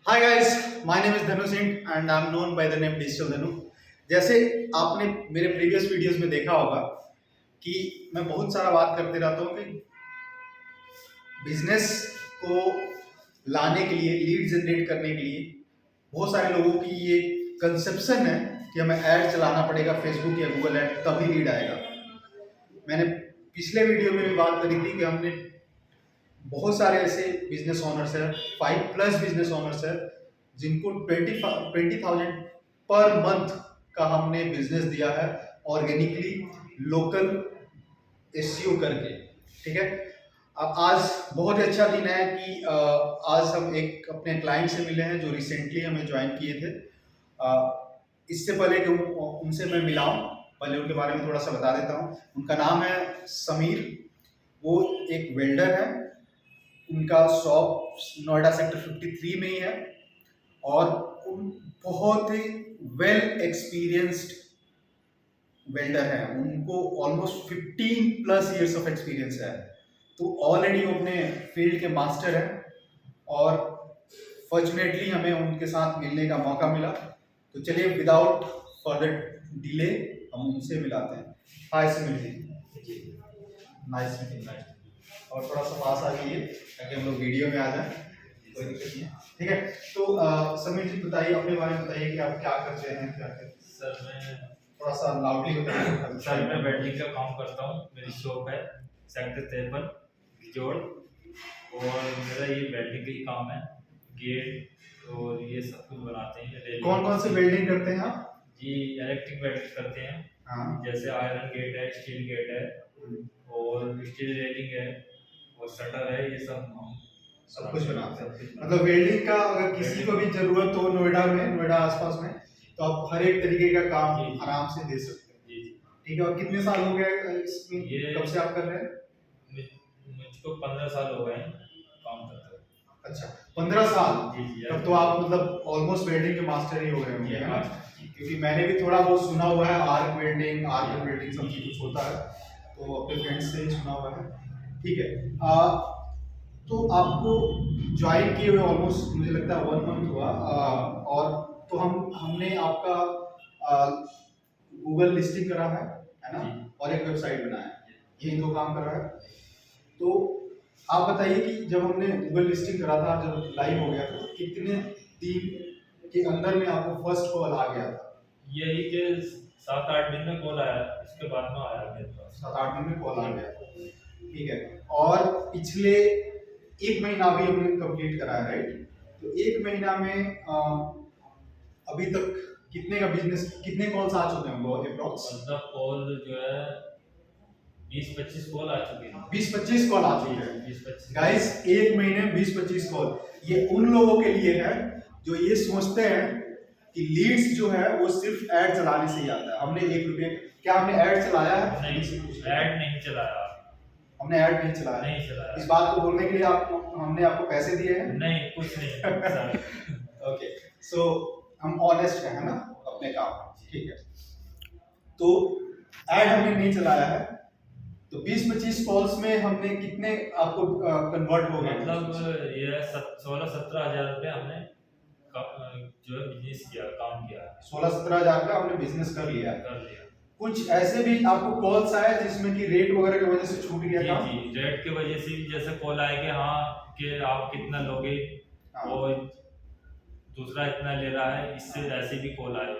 Hi guys, my name is Dhanu Singh and I am known by the name digital Dhanu. जैसे आपने मेरे previous videos में देखा होगा कि मैं बहुत सारा बात करते रहता हूँ कि बिजनेस को लाने के लिए, लीड जनरेट करने के लिए बहुत सारे लोगों की ये कंसेप्शन है कि हमें ऐड चलाना पड़ेगा फेसबुक या गूगल ऐड तभी लीड आएगा। मैंने पिछले वीडियो में भी बात करी थी कि हमने बहुत सारे ऐसे बिजनेस ओनर्स हैं, 5+ बिजनेस ओनर्स हैं जिनको 20,000 पर मंथ का हमने बिजनेस दिया है ऑर्गेनिकली, लोकल एसईओ करके। ठीक है, अब आज बहुत ही अच्छा दिन है कि आज हम एक अपने क्लाइंट से मिले हैं जो रिसेंटली हमें ज्वाइन किए थे। इससे पहले कि उनसे मैं मिलाऊं, पहले उनके बारे में थोड़ा सा बता देता हूं। उनका नाम है समीर, वो एक वेल्डर है। उनका शॉप नोएडा सेक्टर 53 में ही है और उन बहुत ही वेल एक्सपीरियंस्ड वेल्डर है। उनको ऑलमोस्ट 15+ इयर्स ऑफ एक्सपीरियंस है, तो ऑलरेडी अपने फील्ड के मास्टर हैं और फॉर्चुनेटली हमें उनके साथ मिलने का मौका मिला। तो चलिए विदाउट फर्दर डिले हम उनसे मिलाते हैं। हाय समीर जी, नाइस मीटिंग। और थोड़ा सा पास आ जाइए ताकि हम लोग वीडियो में आ जाए, कोई दिक्कत नहीं है। ठीक है, तो समीर जी बताइए, अपने बारे में बताइए कि आप क्या करते हैं, क्या करते हैं। सर मैं थोड़ा सा लाउडली बताइए। सर मैं वेल्डिंग का काम करता हूँ। मेरी शॉप है सेक्टर 53 बिजोड़, और मेरा ये वेल्डिंग का ही काम है। गेट और ये सब कुछ बनाते हैं। कौन कौन से वेल्डिंग करते हैं आप? जी, इलेक्ट्रिक वेल्डिंग करते हैं। हाँ, जैसे आयरन गेट है, स्टील गेट है और स्टील रेलिंग है और शटर है, ये सब हम सब कुछ बनाते हैं। मतलब वेल्डिंग का अगर किसी को भी जरूरत हो नोएडा में, नोएडा आसपास में, तो आप हर एक तरीके का काम आराम से दे सकते हैं। जी। ठीक है, और कितने साल हो गए इसमें, ये कब से आप कर रहे हैं? मुझको 15 साल हो गए काम करते हुए। अच्छा, 15 साल। जी। तब तो आप मतलब ऑलमोस्ट वेल्डिंग के मास्टर ही हो गए होंगे, है ना? क्योंकि मैंने भी थोड़ा बहुत सुना हुआ है, arc welding, arc welding something कुछ होता है, तो अपने फ्रेंड्स से ही सुना हुआ है। ठीक है, तो आपको ज्वाइन किए हुए ऑलमोस्ट मुझे लगता है 1 मंथ हुआ, और तो हमने आपका गूगल लिस्टिंग करा है ना, और एक वेबसाइट बनाया है, यही 2 काम करा है। तो आप बताइए कि जब हमने गूगल लिस्टिंग करा था, जब लाइव हो गया था, तो कितने दिन के अंदर में आपको फर्स्ट कॉल आ गया था? यही के 7-8 दिन में कॉल आया, इसके बाद में आया मेरे पास। 7-8 दिन में कॉल आ गया। ठीक है, और पिछले 1 महीना भी हमने कंप्लीट करा है, राइट? तो 1 महीना में अभी तक कितने का बिजनेस, कितने कॉल्स आ चुके हैं वो अप्रॉक्स? मतलब कॉल जो है 20-25 कॉल आ चुके हैं। 20-25 कॉल आ चुके हैं 20-25 गाइस, 1 महीने में 20-25 कॉल। ये उन लोगों के लिए है जो ये सोचते हैं कि लीड्स जो है वो सिर्फ ऐड चलाने से ही आता है। हमने 1 रुपये, क्या हमने ऐड चलाया है? नहीं, ऐड नहीं चलाया। हमने ऐड नहीं चलाया। नहीं चलाया। इस बात को बोलने के लिए हमने आपको पैसे दिए हैं? नहीं, कुछ नहीं। ओके, सो हम ऑनेस्ट हैं, है ना, अपने काम में। ठीक है, तो ऐड हमने नहीं चलाया है, तो 20-25 कॉल्स में हमने कितने आपको कन्वर्ट हो गए? मतलब ये 16-17 हजार रुपये हमने जो है बिजनेस किया, काम किया। 16-17 हजार का हमने बिजनेस कर लिया। कर लिया। कुछ ऐसे भी आपको कॉल्स आए जिसमें कि रेट वगैरह की वजह से छूट गया काम? जी, रेट की वजह से जैसे कॉल आए कि हाँ कि आप कितना लोगे और दूसरा इतना ले रहा है, इससे ऐसे भी कॉल आए।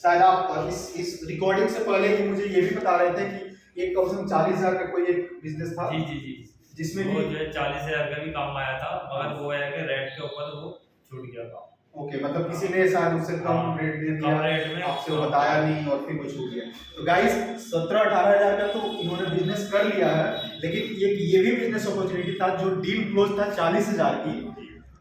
शायद आप इस रिकॉर्डिंग से पहले ही मुझे ये भी बता रहे थे कि एक कम से कम 40,000 का कोई एक बिजनेस था। जी, जिसमें वो भी जो है 40,000 का भी काम आया था, मगर वो है कि रेट के ऊपर वो छूट गया काम। ओके, मतलब किसी ने शायद उससे कम रेट दे दिया, कम रेट में आपसे वो बताया नहीं और फिर वो छूट गया। तो गाइस 17-18 हजार का तो इन्होंने बिजनेस कर लिया है, लेकिन एक ये भी बिजनेस अपॉर्चुनिटी था जो डील क्लोज था 40,000 की,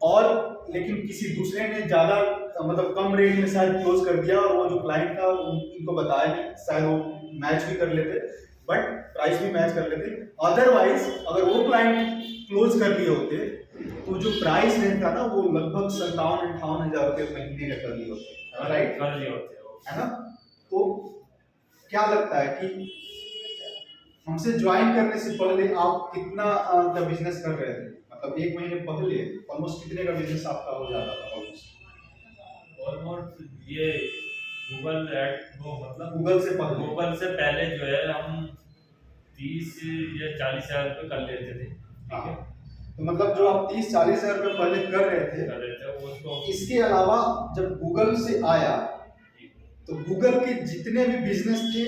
और लेकिन किसी दूसरे ने ज्यादा मतलब कम रेट में शायद क्लोज कर दिया, और वो जो क्लाइंट था उनको बताया नहीं, शायद वो मैच भी कर लेते, बट प्राइस भी मैच कर लेते। अदरवाइज अगर वो क्लाइंट क्लोज कर लिए होते तो जो प्राइस रेट था ना वो लगभग 57-58 हजार रुपये महीने का कर लिए होते, राइट? कर लिए होते है ना? तो क्या लगता है कि हमसे ज्वाइन करने से पहले आप कितना का बिजनेस कर रहे थे? मतलब 1 महीने पहले ऑलमोस्ट कितने का बिजनेस आपका हो जाता था ऑलमोस्ट? ऑलमोस्ट ये गूगल एड वो मतलब गूगल से पहले जो है हम 30 या 40 हज़ार रुपये कर लेते थे, ठीक हाँ, है। तो मतलब जो आप 30-40 हज़ार रुपये पहले कर रहे थे, उसको इसके अलावा जब गूगल से आया तो गूगल के जितने भी बिजनेस थे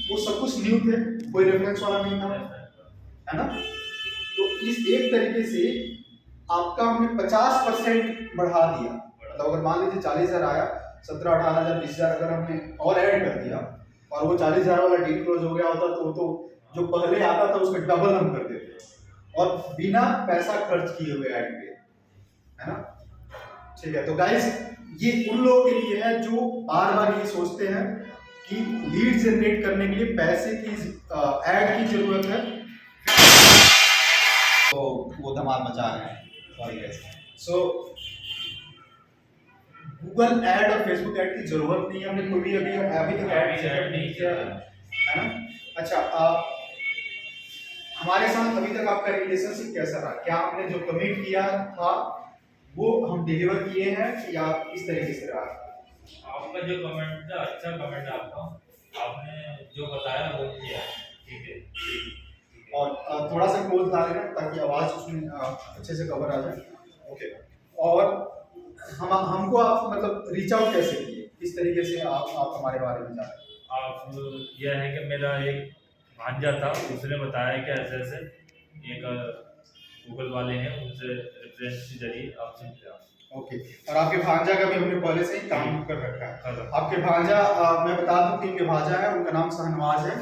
वो सब कुछ न्यू थे, कोई रेफरेंस वाला नहीं था, है ना? तो इस एक तरीके से आपका हमने 50% बढ़ा दिया। मतलब अगर मान लीजिए 40,000 आया, 17-18,000 20,000 अगर हमने और ऐड कर दिया और वो 40,000 वाला डील क्लोज हो गया होता तो जो पहले आता था उसका डबल हम कर देते और बिना पैसा खर्च किए हुए ऐड पे, है ना? ठीक है, तो गाइस ये उन लोगों के लिए है जो बार बार ये सोचते हैं कि लीड जनरेट करने के लिए पैसे की ऐड की जरूरत है, तो वो धमाल मचा रहे हैं। Sorry guys. सो गूगल ऐड और फेसबुक ऐड की जरूरत नहीं है, हमने कोई भी अभी तक ऐड नहीं किया है ना? अच्छा, हमारे साथ अभी तक आपका रिलेशनशिप कैसा रहा? क्या आपने जो कमिट किया था वो हम डिलीवर किए हैं या इस तरीके से रहा? आपका जो कमेंट था अच्छा कमेंट है आपका, आपने जो बताया वो किया, ठीक है। और थोड़ा सा क्लोज ला लेना ताकि आवाज उसमें अच्छे से कवर आ जाए। ओके, और हमको आप मतलब रीच आउट कैसे किए, किस तरीके से आप हमारे बारे में जाने? आप यह है कि मेरा एक भांजा था, उसने बताया कि ऐसे ऐसे एक गूगल वाले हैं, उनसे रेफरेंस के जरिए आपसे मिला। ओके, और आपके भांजा का भी हमने पहले से ही काम कर रखा है। हाँ। आपके भांजा मैं बता दूं कि उनके भांजा है, उनका नाम शहनवाज है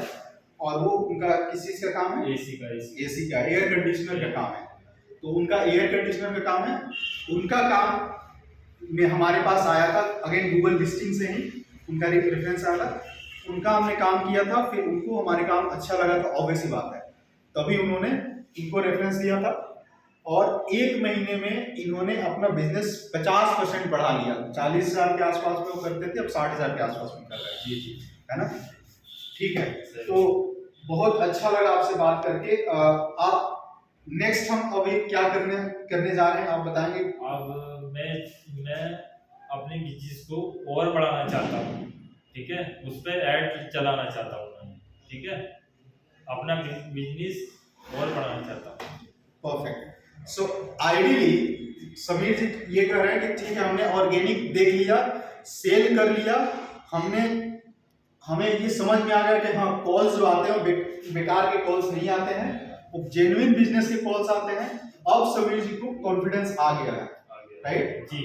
और वो उनका किस चीज का काम है? एसी का, एयर कंडीशनर का काम है। तो उनका एयर कंडीशनर का काम है, उनका काम में हमारे पास आया था अगेन गूगल लिस्टिंग से ही उनका रेफरेंस आया था, उनका हमने काम किया था, फिर उनको हमारे काम अच्छा लगा था, ऑब्वियस ही बात है, तभी उन्होंने इनको रेफरेंस दिया था और 1 महीने में इन्होंने अपना बिजनेस 50% बढ़ा लिया। 40,000 के आसपास में वो करते थे, अब 60,000 के आसपास में कर रहे हैं। जी, है ना? ठीक है, तो बहुत अच्छा लगा आपसे बात करके। आप नेक्स्ट हम अभी क्या करने जा रहे हैं आप बताएंगे? अब मैं अपने बिजनेस को और बढ़ाना चाहता हूँ, ठीक है, उस पर ऐड चलाना चाहता हूँ मैं, ठीक है, अपना बिजनेस और बढ़ाना चाहता हूँ। परफेक्ट। सो आइडियली समीर जी ये कह रहे हैं कि ठीक है, हमने ऑर्गेनिक देख लिया, सेल कर लिया, हमें ये समझ में आ गया कि हाँ कॉल्स जो आते हैं बेकार के कॉल्स नहीं आते हैं, वो जेन्युइन बिजनेस के कॉल्स आते हैं। अब समीर जी को कॉन्फिडेंस आ गया है, राइट जी।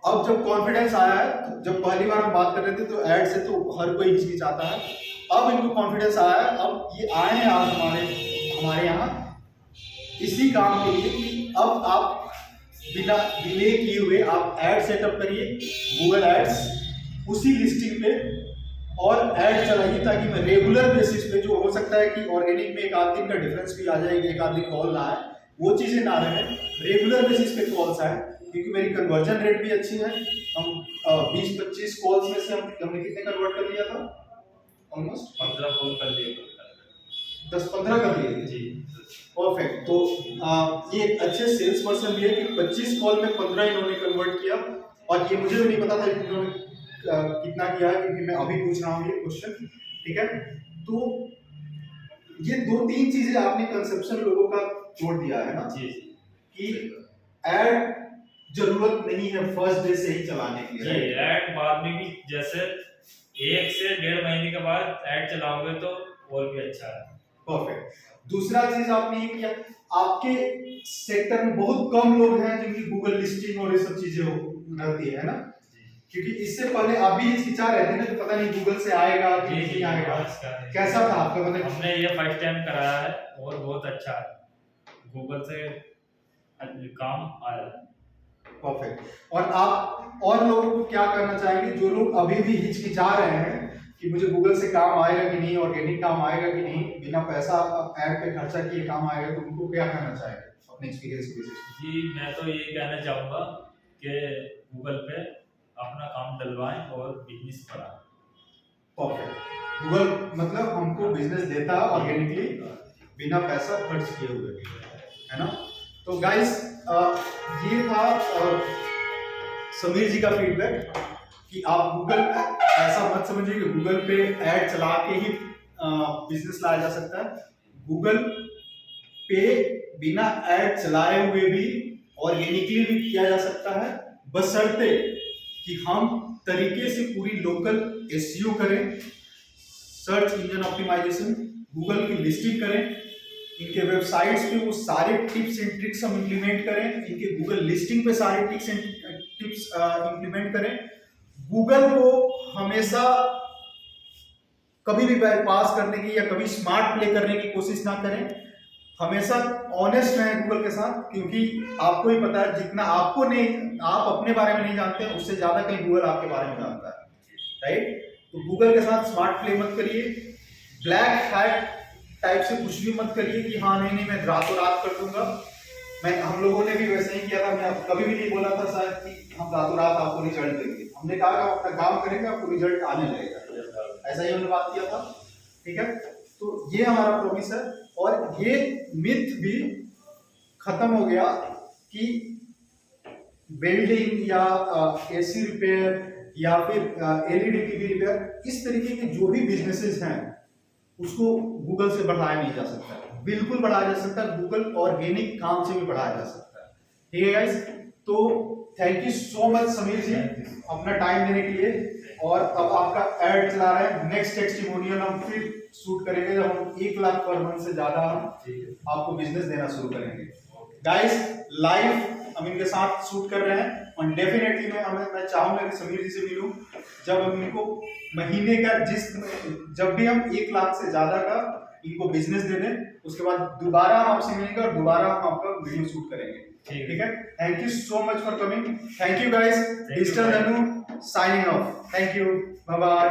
अब जब कॉन्फिडेंस आया है, तो जब पहली बार हम बात कर रहे थे तो ऐड से तो हर कोई हिचकिचाता है, अब इनको कॉन्फिडेंस आया है, अब ये आए हैं आज हमारे यहाँ इसी काम के लिए कि अब आप बिना डिले किए हुए आप ऐड सेटअप करिए गूगल एड्स, उसी लिस्टिंग पे और ऐड चलाइए ताकि मैं रेगुलर बेसिस पे, जो हो सकता है कि ऑर्गेनिक में एक आध दिन का डिफरेंस भी आ जाएगा, एक आध दिन कॉल ना आए, वो चीजें ना रहे, रेगुलर बेसिस पे कॉल्स आए, क्योंकि मेरी कन्वर्जन रेट भी अच्छी है। हम 20-25 कॉल्स में से हमने कितने कन्वर्ट कर लिया था? ऑलमोस्ट 15 कॉल कर दिए, 10-15 कर लिए जी। परफेक्ट। तो ये अच्छे सेल्स पर्सन भी है कि 25 कॉल में 15 इन्होंने कन्वर्ट किया, और ये मुझे भी नहीं पता था कि इन्होंने कितना किया है, क्योंकि मैं अभी पूछ रहा हूँ ये क्वेश्चन, ठीक है। तो ये 2-3 चीजें आपने कंसेप्शन लोगों का जोड़ दिया है ना, जी कि ऐड जरूरत नहीं है फर्स्ट डे से ही चलाने की, जी। ऐड बाद में भी, जैसे 1 से 1.5 महीने के बाद ऐड चलाओगे तो और भी अच्छा है। परफेक्ट। दूसरा चीज आपने ये किया, आपके सेक्टर में बहुत कम लोग हैं जिनकी गूगल लिस्टिंग और ये सब चीजें रहती है ना, क्योंकि इससे पहले आप भी हिचकिचा रहे थे ना कि पता नहीं गूगल से आएगा कि नहीं आएगा, कैसा था आपका? मतलब हमने ये फर्स्ट टाइम कराया है और बहुत अच्छा है, गूगल से काम आया है। परफेक्ट। और आप और लोगों को क्या करना चाहेंगे जो लोग अभी भी हिचकिचा रहे हैं कि मुझे गूगल से काम आएगा कि नहीं, ऑर्गेनिक काम आएगा कि नहीं, बिना पैसा ऐड पे खर्चा किए काम आएगा, तो उनको क्या करना चाहेंगे अपने एक्सपीरियंस के बेसिस पे? जी, मैं तो ये कहना चाहूँगा कि गूगल पे अपना काम डलवाएं और बिजनेस बढ़ाएं। परफेक्ट। गूगल मतलब हमको बिजनेस देता है ऑर्गेनिकली बिना पैसा खर्च किए हुए, है ना? तो गाइस ये था समीर जी का फीडबैक कि आप गूगल, ऐसा मत समझिए कि गूगल पे ऐड चला के ही बिजनेस लाया जा सकता है। गूगल पे बिना ऐड चलाए हुए भी ऑर्गेनिकली भी किया जा सकता है, बशर्ते कि हम तरीके से पूरी लोकल एसईओ करें, सर्च इंजन ऑप्टिमाइजेशन, गूगल की लिस्टिंग करें, इनके वेबसाइट्स पे वो सारे टिप्स एंड ट्रिक्स हम इंप्लीमेंट करें, इनके गूगल लिस्टिंग पे सारे टिप्स इंप्लीमेंट करें। गूगल को हमेशा कभी भी बाईपास करने की या कभी स्मार्ट प्ले करने की कोशिश ना करें, हमेशा ऑनेस्ट रहें गूगल के साथ, क्योंकि आपको ही पता है जितना आपको नहीं, आप अपने बारे में नहीं जानते हैं, उससे ज्यादा कहीं गूगल आपके बारे में जानता है, राइट। तो गूगल के साथ स्मार्ट प्ले मत करिए, ब्लैक हैट टाइप से कुछ भी मत करिए कि हाँ नहीं मैं रातों रात कर दूंगा। हम लोगों ने भी वैसे ही किया था, मैं कभी भी नहीं बोला था शायद कि हम रातों रात आपको रिजल्ट देंगे, हमने कहा कि आप अपना काम करेंगे आपको रिजल्ट आने लगेगा, ऐसा ही हमने बात किया था, ठीक है। तो ये हमारा प्रॉमिस है, और ये मिथ भी खत्म हो गया कि वेल्डिंग या एसी रिपेयर या फिर एलईडी टीवी रिपेयर, इस तरीके के जो भी बिजनेसेस हैं उसको गूगल से बढ़ाया नहीं जा सकता है, बिल्कुल बढ़ाया जा सकता है, गूगल ऑर्गेनिक काम से भी बढ़ाया जा सकता है, ठीक है गाइस। तो thank you so much Sameer ji अपना टाइम देने के लिए। और अब आपका ऐड चला रहे हैं, नेक्स्ट टेस्टिमोनियल हम फिर शूट करेंगे जब हम 1 लाख पर मंथ से ज्यादा आपको बिजनेस देना शुरू करेंगे। गाइस लाइव हम इनके साथ शूट कर रहे हैं, और डेफिनेटली मैं चाहूंगा कि समीर जी से मिलूं जब हम इनको महीने का जब भी हम 1 लाख से ज्यादा का इनको बिजनेस दे दें, उसके बाद दोबारा हम आपसे मिलेंगे और दोबारा हम आपका वीडियो शूट करेंगे, ठीक है। Thank you so much for coming, thank you guys, digital Nannu signing off, thank you, bye bye.